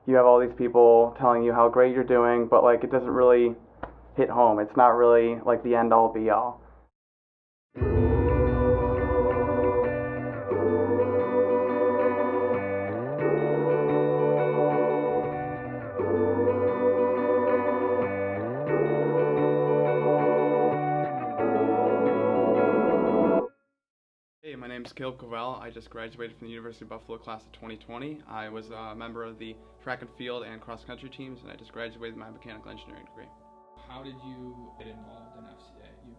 you have all these people telling you how great you're doing, but like it doesn't really hit home. It's not really like the end all be all. Hey, my name is Caleb Covell. I just graduated from the University of Buffalo class of 2020. I was a member of the track and field and cross country teams, and I just graduated with my mechanical engineering degree. How did you get involved in FCA at UB?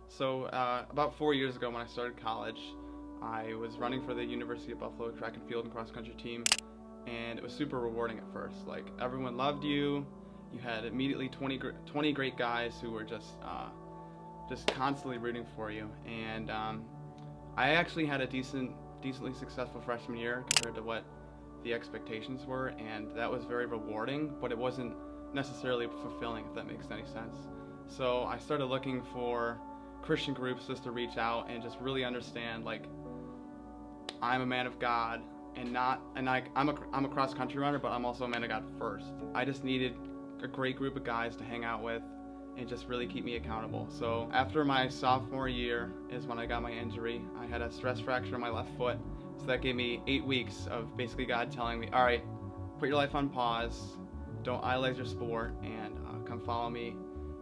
So about 4 years ago when I started college, I was running for the University of Buffalo track and field and cross country team, and it was super rewarding at first. Like everyone loved you. You had immediately 20 great guys who were just constantly rooting for you, and I actually had a decently successful freshman year compared to what the expectations were, and that was very rewarding, but it wasn't necessarily fulfilling, if that makes any sense. So I started looking for Christian groups just to reach out and just really understand, like, I'm a man of God, and I'm a cross country runner, but I'm also a man of God first. I just needed a great group of guys to hang out with and just really keep me accountable. So after my sophomore year is when I got my injury. I had a stress fracture in my left foot, so that gave me 8 weeks of basically God telling me, all right, put your life on pause, don't idolize your sport, and come follow me.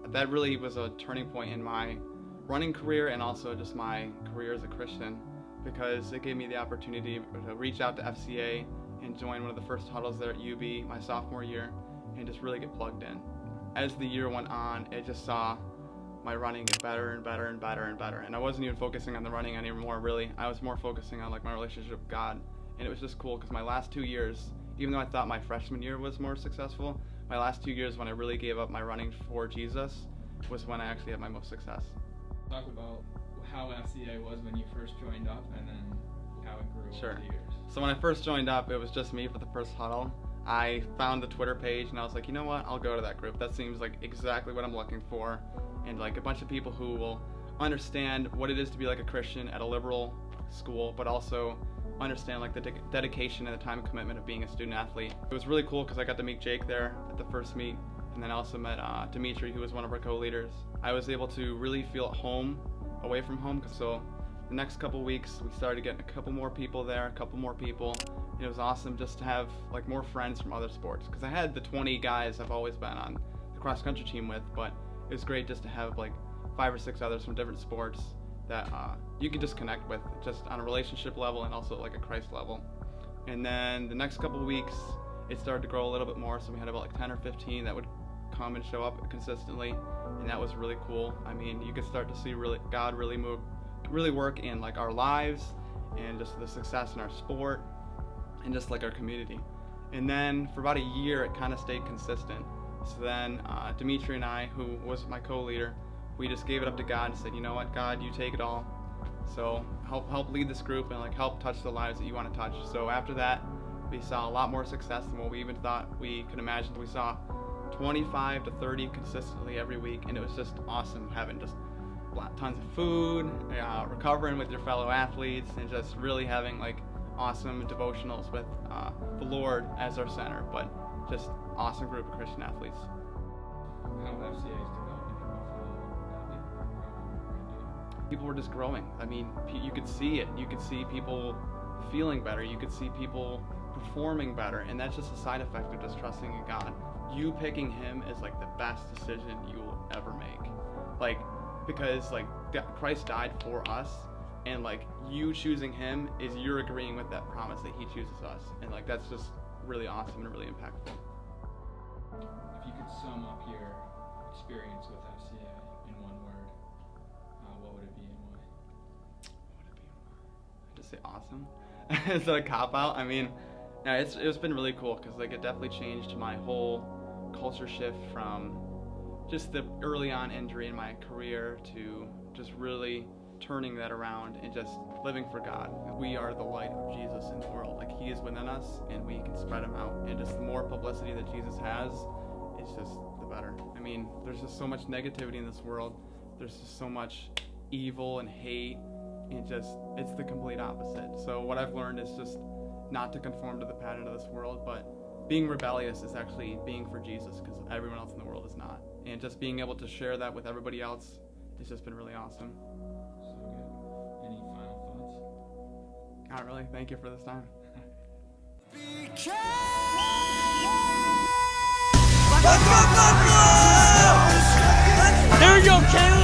That really was a turning point in my running career and also just my career as a Christian, because it gave me the opportunity to reach out to FCA and join one of the first huddles there at UB my sophomore year and just really get plugged in. As the year went on, I just saw my running get better and better and better and better. And I wasn't even focusing on the running anymore, really. I was more focusing on like my relationship with God. And it was just cool because my last 2 years, even though I thought my freshman year was more successful, my last 2 years when I really gave up my running for Jesus was when I actually had my most success. Talk about how FCA was when you first joined up and then how it grew Sure. over the years. So when I first joined up, it was just me for the first huddle. I found the Twitter page and I was like, you know what, I'll go to that group. That seems like exactly what I'm looking for. And like a bunch of people who will understand what it is to be like a Christian at a liberal school, but also understand like the dedication and the time and commitment of being a student athlete. It was really cool because I got to meet Jake there at the first meet, and then I also met Dimitri, who was one of our co-leaders. I was able to really feel at home away from home. So the next couple weeks, we started getting a couple more people there, a couple more people. And it was awesome just to have like more friends from other sports, because I had the 20 guys I've always been on the cross country team with, but it was great just to have like 5 or 6 others from different sports that you can just connect with just on a relationship level and also like a Christ level. And then the next couple weeks, it started to grow a little bit more, so we had about like 10 or 15 that would come and show up consistently, and that was really cool. I mean, you could start to see God really work in like our lives and just the success in our sport and just like our community. And then for about a year, it kind of stayed consistent. So then Dimitri and I, who was my co-leader, we just gave it up to God and said, you know what, God, you take it all. So help lead this group and like help touch the lives that you want to touch. So after that, we saw a lot more success than what we even thought we could imagine. We saw 25 to 30 consistently every week, and it was just awesome having just tons of food, recovering with your fellow athletes, and just really having like awesome devotionals with the Lord as our center, but just awesome group of Christian athletes. How FCA is developing in Buffalo. People were just growing. I mean, you could see it. You could see people feeling better. You could see people performing better, and that's just a side effect of just trusting in God. You picking Him is like the best decision you will ever make. Like, because like Christ died for us, and like you choosing Him is you're agreeing with that promise that He chooses us, and like that's just really awesome and really impactful. If you could sum up your experience with FCA in one word, what would it be and why? What would it be? I'd just say awesome. Is that a cop out? I mean, yeah, it's been really cool because like it definitely changed my whole culture shift from just the early on injury in my career to just really turning that around and just living for God. We are the light of Jesus in the world. Like He is within us, and we can spread Him out. And just the more publicity that Jesus has, it's just the better. I mean, there's just so much negativity in this world. There's just so much evil and hate, and just it's the complete opposite. So what I've learned is just not to conform to the pattern of this world, but being rebellious is actually being for Jesus, because everyone else in the world is not. And just being able to share that with everybody else has just been really awesome. So good. Any final thoughts? Not really. Thank you for this time. There you go, Caleb.